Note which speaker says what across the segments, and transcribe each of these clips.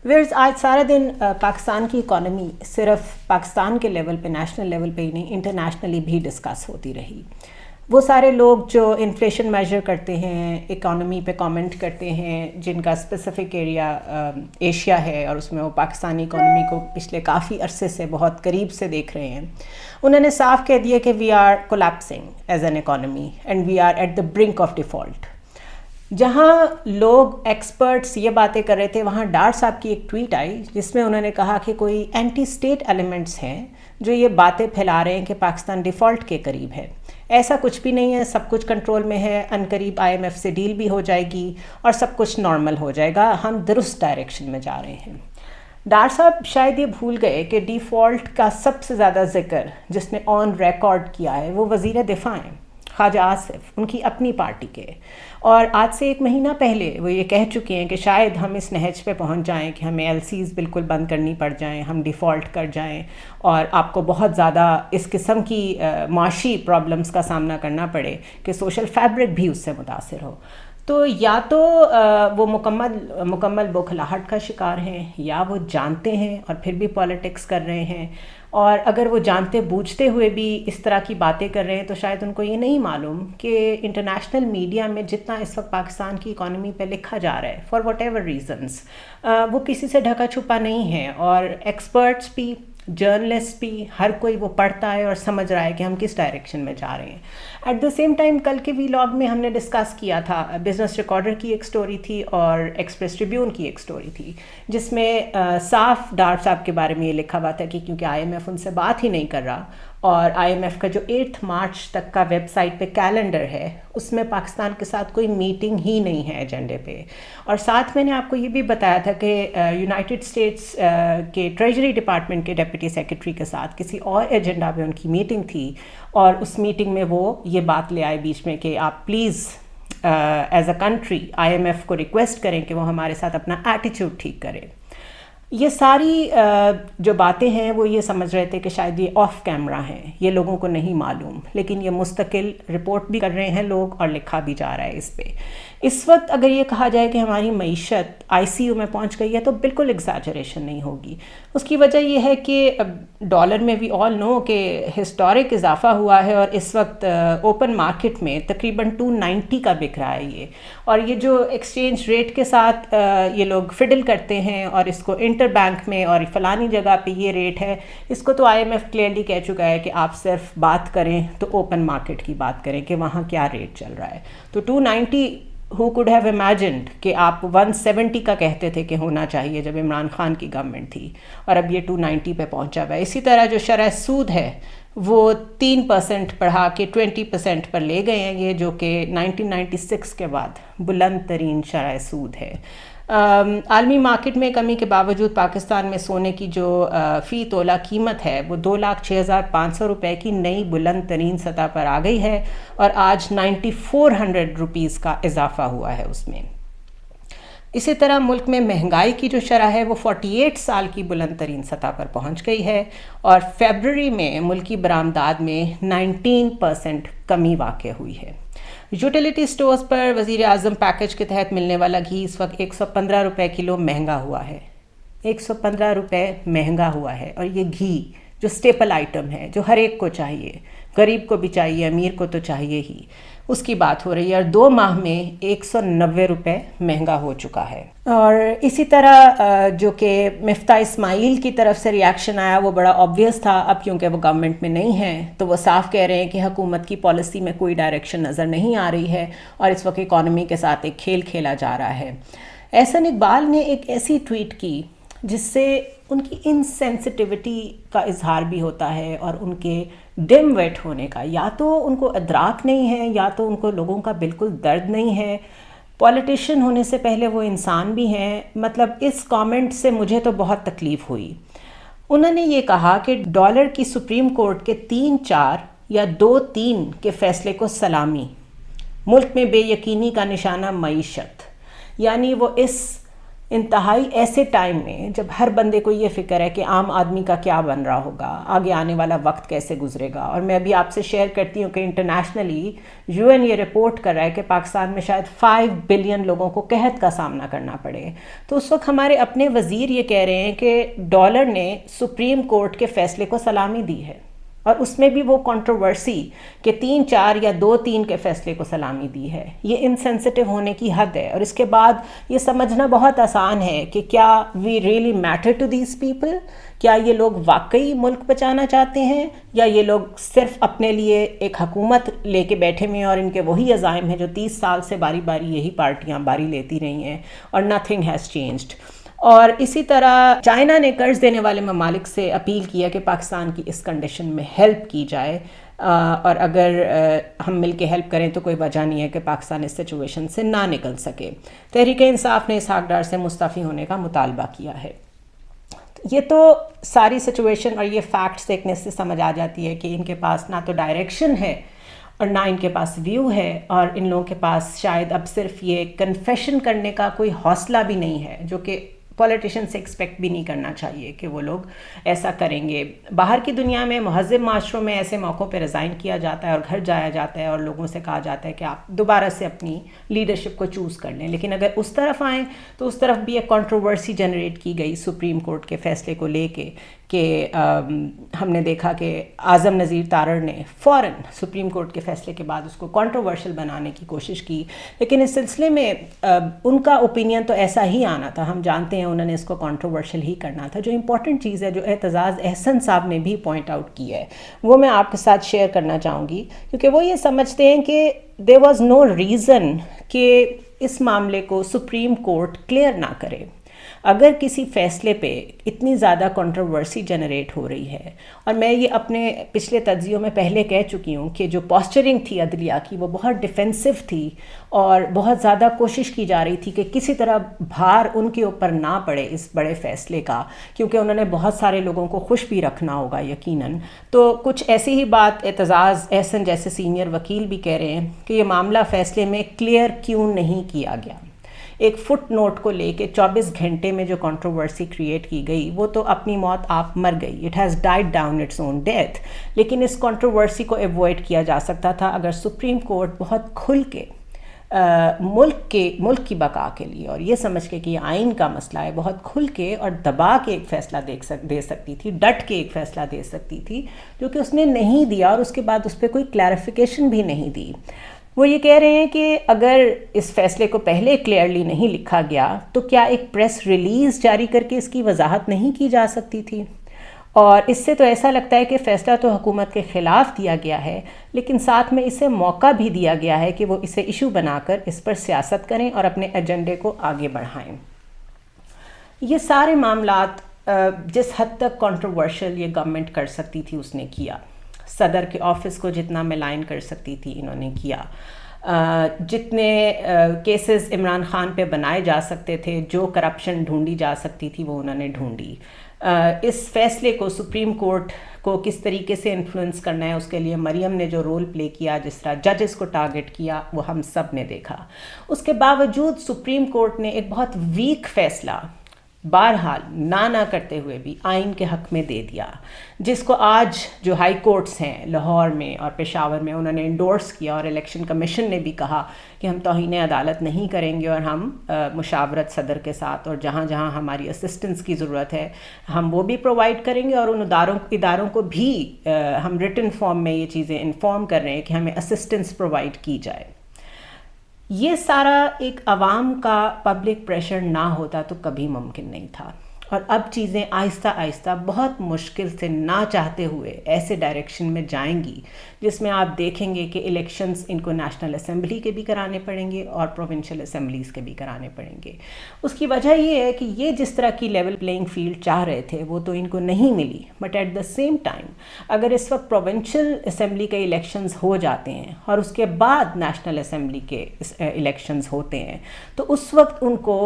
Speaker 1: Wears آج سارا دن پاکستان کی اکانومی صرف پاکستان کے لیول پہ، نیشنل لیول پہ ہی نہیں، انٹرنیشنلی بھی ڈسکس ہوتی رہی. وہ سارے لوگ جو انفلیشن میجر کرتے ہیں، اکانومی پہ کامنٹ کرتے ہیں، جن کا اسپیسیفک ایریا ایشیا ہے اور اس میں وہ پاکستانی اکانومی کو پچھلے کافی عرصے سے بہت قریب سے دیکھ رہے ہیں، انہوں نے صاف کہہ دیا کہ we are collapsing as an economy and we are at the brink of default. جہاں لوگ ایکسپرٹس یہ باتیں کر رہے تھے، وہاں ڈار صاحب کی ایک ٹویٹ آئی جس میں انہوں نے کہا کہ کوئی اینٹی اسٹیٹ ایلیمنٹس ہیں جو یہ باتیں پھیلا رہے ہیں کہ پاکستان ڈیفالٹ کے قریب ہے. ایسا کچھ بھی نہیں ہے، سب کچھ کنٹرول میں ہے، عنقریب IMF سے ڈیل بھی ہو جائے گی اور سب کچھ نارمل ہو جائے گا، ہم درست ڈائریکشن میں جا رہے ہیں. ڈار صاحب شاید یہ بھول گئے کہ ڈیفالٹ کا سب سے زیادہ ذکر جس نے آن ریکارڈ کیا ہے وہ وزیر دفاع ہیں خواجہ آصف، ان کی اپنی پارٹی کے. اور آج سے 1 مہینہ پہلے وہ یہ کہہ چکے ہیں کہ شاید ہم اس نہج پہ پہنچ جائیں کہ ہمیں LCs بالکل بند کرنی پڑ جائیں، ہم ڈیفالٹ کر جائیں اور آپ کو بہت زیادہ اس قسم کی معاشی پرابلمس کا سامنا کرنا پڑے کہ سوشل فیبرک بھی اس سے متاثر ہو. تو یا تو وہ مکمل بوکھلاہٹ کا شکار ہیں، یا وہ جانتے ہیں اور پھر بھی پالیٹکس کر رہے ہیں. اور اگر وہ جانتے بوجھتے ہوئے بھی اس طرح کی باتیں کر رہے ہیں تو شاید ان کو یہ نہیں معلوم کہ انٹرنیشنل میڈیا میں جتنا اس وقت پاکستان کی اکانومی پہ لکھا جا رہا ہے فار واٹ ایور ریزنس، وہ کسی سے ڈھکا چھپا نہیں ہے. اور ایکسپرٹس بھی، جرنلسٹ بھی، ہر کوئی وہ پڑھتا ہے اور سمجھ رہا ہے کہ ہم کس ڈائریکشن میں جا رہے ہیں. ایٹ دا سیم ٹائم کل کے ویلاگ میں ہم نے ڈسکس کیا تھا، بزنس ریکارڈر کی ایک سٹوری تھی اور ایکسپریس ٹریبیون کی ایک سٹوری تھی جس میں صاف ڈار صاحب کے بارے میں یہ لکھا ہوا تھا کہ کیونکہ IMF ان سے بات ہی نہیں کر رہا، اور IMF کا جو 8 مارچ تک کا ویب سائٹ پہ کیلنڈر ہے اس میں پاکستان کے ساتھ کوئی میٹنگ ہی نہیں ہے ایجنڈے پہ. اور ساتھ میں نے آپ کو یہ بھی بتایا تھا کہ یونائٹڈ اسٹیٹس کے ٹریجری ڈپارٹمنٹ کے ڈپٹی سیکرٹری کے ساتھ کسی اور ایجنڈا پہ ان کی میٹنگ تھی، اور اس میٹنگ میں وہ یہ بات لے آئے بیچ میں کہ آپ please as a country IMF کو ریکویسٹ کریں کہ وہ ہمارے ساتھ اپنا ایٹیچیوڈ ٹھیک کرے. یہ ساری جو باتیں ہیں وہ یہ سمجھ رہے تھے کہ شاید یہ آف کیمرہ ہیں، یہ لوگوں کو نہیں معلوم، لیکن یہ مستقل رپورٹ بھی کر رہے ہیں لوگ اور لکھا بھی جا رہا ہے اس پہ. اس وقت اگر یہ کہا جائے کہ ہماری معیشت ICU میں پہنچ گئی ہے تو بالکل ایگزیجریشن نہیں ہوگی. اس کی وجہ یہ ہے کہ ڈالر میں بھی آل نو کہ ہسٹورک اضافہ ہوا ہے، اور اس وقت اوپن مارکیٹ میں تقریباً 290 کا بک رہا ہے یہ. اور یہ جو ایکسچینج ریٹ کے ساتھ یہ لوگ فڈل کرتے ہیں اور اس کو انٹر بینک میں اور فلانی جگہ پہ یہ ریٹ ہے، اس کو تو IMF کلیئرلی کہہ چکا ہے کہ آپ صرف بات کریں تو اوپن مارکیٹ کی بات کریں کہ وہاں کیا ریٹ چل رہا ہے. تو 290 who could have imagined کہ آپ 170 کا کہتے تھے کہ ہونا چاہیے جب عمران خان کی گورنمنٹ تھی، اور اب یہ 290 پہ پہنچا ہوا ہے. اسی طرح جو شرح سود ہے وہ 3% بڑھا کے 20% پر لے گئے ہیں یہ، جو کہ 1996 کے بعد بلند ترین شرح سود ہے. عالمی مارکیٹ میں کمی کے باوجود پاکستان میں سونے کی جو فی تولہ قیمت ہے وہ 2,06,500 روپے کی نئی بلند ترین سطح پر آ گئی ہے، اور آج 9,400 روپیز کا اضافہ ہوا ہے اس میں. اسی طرح ملک میں مہنگائی کی جو شرح ہے وہ 48 سال کی بلند ترین سطح پر پہنچ گئی ہے، اور فیبرری میں ملکی برآمدات میں 19% کمی واقع ہوئی ہے. یوٹیلیٹی سٹورز پر وزیر اعظم پیکج کے تحت ملنے والا گھی اس وقت 115 روپے کلو مہنگا ہوا ہے. 115 روپے مہنگا ہوا ہے، اور یہ گھی جو سٹیپل آئٹم ہے، جو ہر ایک کو چاہیے، غریب کو بھی چاہیے، امیر کو تو چاہیے ہی، اس کی بات ہو رہی ہے. اور 2 ماہ میں 190 روپے مہنگا ہو چکا ہے. اور اسی طرح جو کہ مفتاح اسماعیل کی طرف سے ریاکشن آیا وہ بڑا آبویس تھا. اب کیونکہ وہ گورنمنٹ میں نہیں ہیں تو وہ صاف کہہ رہے ہیں کہ حکومت کی پالیسی میں کوئی ڈائریکشن نظر نہیں آ رہی ہے، اور اس وقت اکانومی کے ساتھ ایک کھیل کھیلا جا رہا ہے. احسن اقبال نے ایک ایسی ٹویٹ کی جس سے ان کی انسینسٹیوٹی کا اظہار بھی ہوتا ہے، اور ان کے ڈم ویٹ ہونے کا. یا تو ان کو ادراک نہیں ہے، یا تو ان کو لوگوں کا بالکل درد نہیں ہے. پولیٹیشین ہونے سے پہلے وہ انسان بھی ہیں. مطلب اس کامنٹ سے مجھے تو بہت تکلیف ہوئی. انہوں نے یہ کہا کہ ڈالر کی سپریم کورٹ کے 3-4 یا 2-3 کے فیصلے کو سلامی، ملک میں بے یقینی کا نشانہ معیشت. یعنی وہ اس انتہائی ایسے ٹائم میں جب ہر بندے کو یہ فکر ہے کہ عام آدمی کا کیا بن رہا ہوگا, آگے آنے والا وقت کیسے گزرے گا. اور میں ابھی آپ سے شیئر کرتی ہوں کہ انٹرنیشنلی UN یہ رپورٹ کر رہا ہے کہ پاکستان میں شاید 5 بلین لوگوں کو قحط کا سامنا کرنا پڑے. تو اس وقت ہمارے اپنے وزیر یہ کہہ رہے ہیں کہ ڈالر نے سپریم کورٹ کے فیصلے کو سلامی دی ہے, اور اس میں بھی وہ کنٹروورسی کہ 3-4 یا 2-3 کے فیصلے کو سلامی دی ہے. یہ انسینسٹیو ہونے کی حد ہے. اور اس کے بعد یہ سمجھنا بہت آسان ہے کہ کیا we really matter to these people, کیا یہ لوگ واقعی ملک بچانا چاہتے ہیں, یا یہ لوگ صرف اپنے لیے ایک حکومت لے کے بیٹھے ہوئے ہیں اور ان کے وہی عزائم ہیں جو 30 سال سے باری باری یہی پارٹیاں باری لیتی رہی ہیں اور نتھنگ ہیز چینجڈ. اور اسی طرح چائنا نے قرض دینے والے ممالک سے اپیل کیا کہ پاکستان کی اس کنڈیشن میں ہیلپ کی جائے, اور اگر ہم مل کے ہیلپ کریں تو کوئی وجہ نہیں ہے کہ پاکستان اس سچویشن سے نہ نکل سکے. تحریک انصاف نے اسحاق ڈار سے مستعفی ہونے کا مطالبہ کیا ہے. یہ تو ساری سچویشن اور یہ فیکٹس دیکھنے سے سمجھ آ جاتی ہے کہ ان کے پاس نہ تو ڈائریکشن ہے اور نہ ان کے پاس ویو ہے, اور ان لوگوں کے پاس شاید اب صرف یہ کنفیشن کرنے کا کوئی حوصلہ بھی نہیں ہے, جو کہ پولیٹیشین سے ایکسپیکٹ بھی نہیں کرنا چاہیے کہ وہ لوگ ایسا کریں گے. باہر کی دنیا میں مہذب معاشروں میں ایسے موقعوں پہ ریزائن کیا جاتا ہے اور گھر جایا جاتا ہے اور لوگوں سے کہا جاتا ہے کہ آپ دوبارہ سے اپنی لیڈرشپ کو چوز کر لیں. لیکن اگر اس طرف آئیں تو اس طرف بھی ایک کنٹروورسی جنریٹ کی گئی سپریم کورٹ کے فیصلے کو لے کے کہ ہم نے دیکھا کہ اعظم نذیر تارڑ نے فوراً سپریم کورٹ کے فیصلے کے بعد اس کو کنٹروورشل بنانے کی کوشش کی. لیکن اس سلسلے میں ان کا اوپینین تو ایسا ہی آنا تھا, ہم جانتے ہیں انہوں نے اس کو کنٹروورشل ہی کرنا تھا. جو امپورٹنٹ چیز ہے جو اعتزاز احسن صاحب نے بھی پوائنٹ آؤٹ کی ہے وہ میں آپ کے ساتھ شیئر کرنا چاہوں گی, کیونکہ وہ یہ سمجھتے ہیں کہ there was no reason کہ اس معاملے کو سپریم کورٹ کلیئر نہ کرے. اگر کسی فیصلے پہ اتنی زیادہ کنٹروورسی جنریٹ ہو رہی ہے, اور میں یہ اپنے پچھلے تجزیوں میں پہلے کہہ چکی ہوں کہ جو پوسچرنگ تھی عدلیہ کی وہ بہت ڈیفینسو تھی اور بہت زیادہ کوشش کی جا رہی تھی کہ کسی طرح بھار ان کے اوپر نہ پڑے اس بڑے فیصلے کا, کیونکہ انہوں نے بہت سارے لوگوں کو خوش بھی رکھنا ہوگا یقیناً. تو کچھ ایسی ہی بات اعتزاز احسن جیسے سینئر وکیل بھی کہہ رہے ہیں کہ یہ معاملہ فیصلے میں کلیئر کیوں نہیں کیا گیا. ایک فٹ نوٹ کو لے کے 24 گھنٹے میں جو کنٹروورسی کریٹ کی گئی وہ تو اپنی موت آپ مر گئی, it has died down its own death. لیکن اس کنٹروورسی کو ایوائڈ کیا جا سکتا تھا اگر سپریم کورٹ بہت کھل کے ملک کی بقا کے لیے, اور یہ سمجھ کے کہ یہ آئین کا مسئلہ ہے, بہت کھل کے اور دبا کے ایک فیصلہ دے سکتی تھی, ڈٹ کے ایک فیصلہ دے سکتی تھی, جو کہ اس نے نہیں دیا, اور اس کے بعد اس پہ کوئی کلیریفیکیشن بھی نہیں دی. وہ یہ کہہ رہے ہیں کہ اگر اس فیصلے کو پہلے کلیئرلی نہیں لکھا گیا تو کیا ایک پریس ریلیز جاری کر کے اس کی وضاحت نہیں کی جا سکتی تھی. اور اس سے تو ایسا لگتا ہے کہ فیصلہ تو حکومت کے خلاف دیا گیا ہے, لیکن ساتھ میں اسے موقع بھی دیا گیا ہے کہ وہ اسے ایشو بنا کر اس پر سیاست کریں اور اپنے ایجنڈے کو آگے بڑھائیں. یہ سارے معاملات جس حد تک کنٹروورشل یہ گورنمنٹ کر سکتی تھی اس نے کیا. صدر کے آفس کو جتنا ملائن کر سکتی تھی انہوں نے کیا. جتنے کیسز عمران خان پہ بنائے جا سکتے تھے, جو کرپشن ڈھونڈی جا سکتی تھی وہ انہوں نے ڈھونڈی. اس فیصلے کو سپریم کورٹ کو کس طریقے سے انفلوئنس کرنا ہے اس کے لیے مریم نے جو رول پلے کیا, جس طرح ججز کو ٹارگٹ کیا, وہ ہم سب نے دیکھا. اس کے باوجود سپریم کورٹ نے ایک بہت ویک فیصلہ بہرحال نہ کرتے ہوئے بھی آئین کے حق میں دے دیا, جس کو آج جو ہائی کورٹس ہیں لاہور میں اور پشاور میں انہوں نے انڈورس کیا, اور الیکشن کمیشن نے بھی کہا کہ ہم توہین عدالت نہیں کریں گے اور ہم مشاورت صدر کے ساتھ اور جہاں جہاں ہماری اسسٹنس کی ضرورت ہے ہم وہ بھی پرووائڈ کریں گے, اور ان اداروں کو بھی ہم ریٹن فارم میں یہ چیزیں انفارم کر رہے ہیں کہ ہمیں اسسٹنس پرووائڈ کی جائے. یہ سارا ایک عوام کا پبلک پریشر نہ ہوتا تو کبھی ممکن نہیں تھا, اور اب چیزیں آہستہ آہستہ بہت مشکل سے نہ چاہتے ہوئے ایسے ڈائریکشن میں جائیں گی جس میں آپ دیکھیں گے کہ الیکشنز ان کو نیشنل اسمبلی کے بھی کرانے پڑیں گے اور پروونشل اسمبلیز کے بھی کرانے پڑیں گے. اس کی وجہ یہ ہے کہ یہ جس طرح کی لیول پلینگ فیلڈ چاہ رہے تھے وہ تو ان کو نہیں ملی, but at the same time اگر اس وقت پروونشل اسمبلی کے الیکشنز ہو جاتے ہیں اور اس کے بعد نیشنل اسمبلی کے الیکشنز ہوتے ہیں تو اس وقت ان کو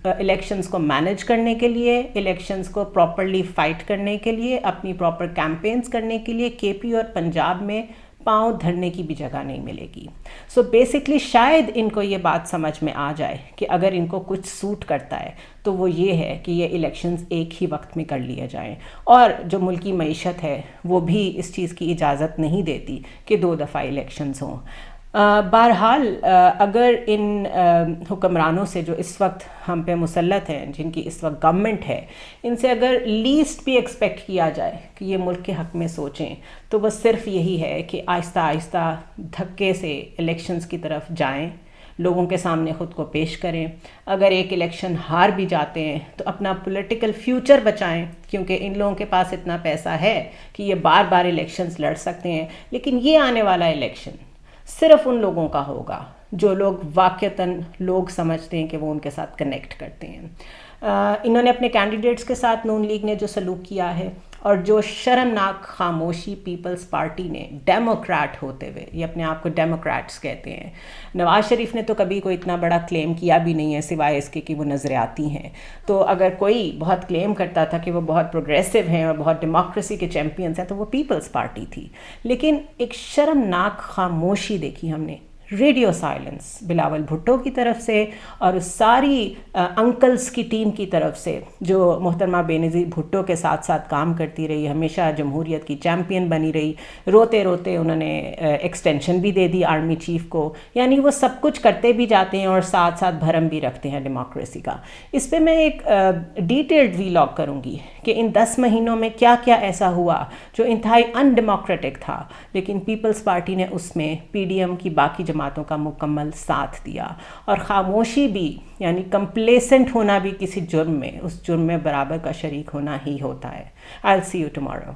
Speaker 1: الیکشنز کو مینیج کرنے کے لیے, الیکشنز کو پراپرلی فائٹ کرنے کے لیے, اپنی پراپر کیمپینز کرنے کے لیے کے پی اور پنجاب میں پاؤں دھرنے کی بھی جگہ نہیں ملے گی. سو بیسکلی شاید ان کو یہ بات سمجھ میں آ جائے کہ اگر ان کو کچھ سوٹ کرتا ہے تو وہ یہ ہے کہ یہ الیکشنز ایک ہی وقت میں کر لیے جائیں, اور جو ملکی معیشت ہے وہ بھی اس چیز کی اجازت نہیں دیتی کہ 2 دفعہ الیکشنز ہوں. بہرحال اگر ان حکمرانوں سے جو اس وقت ہم پہ مسلط ہیں, جن کی اس وقت گورنمنٹ ہے, ان سے اگر لیسٹ بھی ایکسپیکٹ کیا جائے کہ یہ ملک کے حق میں سوچیں, تو بس صرف یہی ہے کہ آہستہ آہستہ دھکے سے الیکشنز کی طرف جائیں, لوگوں کے سامنے خود کو پیش کریں. اگر ایک الیکشن ہار بھی جاتے ہیں تو اپنا پولیٹیکل فیوچر بچائیں, کیونکہ ان لوگوں کے پاس اتنا پیسہ ہے کہ یہ بار بار الیکشنز لڑ سکتے ہیں. لیکن یہ آنے والا الیکشن صرف ان لوگوں کا ہوگا جو لوگ واقعتاً لوگ سمجھتے ہیں کہ وہ ان کے ساتھ کنیکٹ کرتے ہیں. انہوں نے اپنے کینڈیڈیٹس کے ساتھ نون لیگ نے جو سلوک کیا ہے, اور جو شرمناک خاموشی پیپلز پارٹی نے ڈیموکریٹ ہوتے ہوئے, یہ اپنے آپ کو ڈیموکریٹس کہتے ہیں, نواز شریف نے تو کبھی کوئی اتنا بڑا کلیم کیا بھی نہیں ہے سوائے اس کے کہ وہ نظریاتی ہیں. تو اگر کوئی بہت کلیم کرتا تھا کہ وہ بہت پروگریسو ہیں اور بہت ڈیموکریسی کے چیمپئنس ہیں تو وہ پیپلز پارٹی تھی. لیکن ایک شرمناک خاموشی دیکھی ہم نے, ریڈیو سائلنس بلاول بھٹو کی طرف سے اور اس ساری انکلز کی ٹیم کی طرف سے جو محترمہ بینظیر بھٹو کے ساتھ ساتھ کام کرتی رہی, ہمیشہ جمہوریت کی چیمپئن بنی رہی. روتے روتے انہوں نے ایکسٹینشن بھی دے دی آرمی چیف کو. یعنی وہ سب کچھ کرتے بھی جاتے ہیں اور ساتھ ساتھ بھرم بھی رکھتے ہیں ڈیموکریسی کا. اس پہ میں ایک ڈیٹیلڈ ویلاگ کروں گی کہ ان 10 مہینوں میں کیا کیا ایسا ہوا جو انتہائی ان ڈیموکریٹک تھا, لیکن پیپلز پارٹی نے اس میں پی ڈی ایم کی باقی جماعتوں کا مکمل ساتھ دیا. اور خاموشی بھی, یعنی کمپلیسنٹ ہونا بھی کسی جرم میں, اس جرم میں برابر کا شریک ہونا ہی ہوتا ہے. I'll see you tomorrow.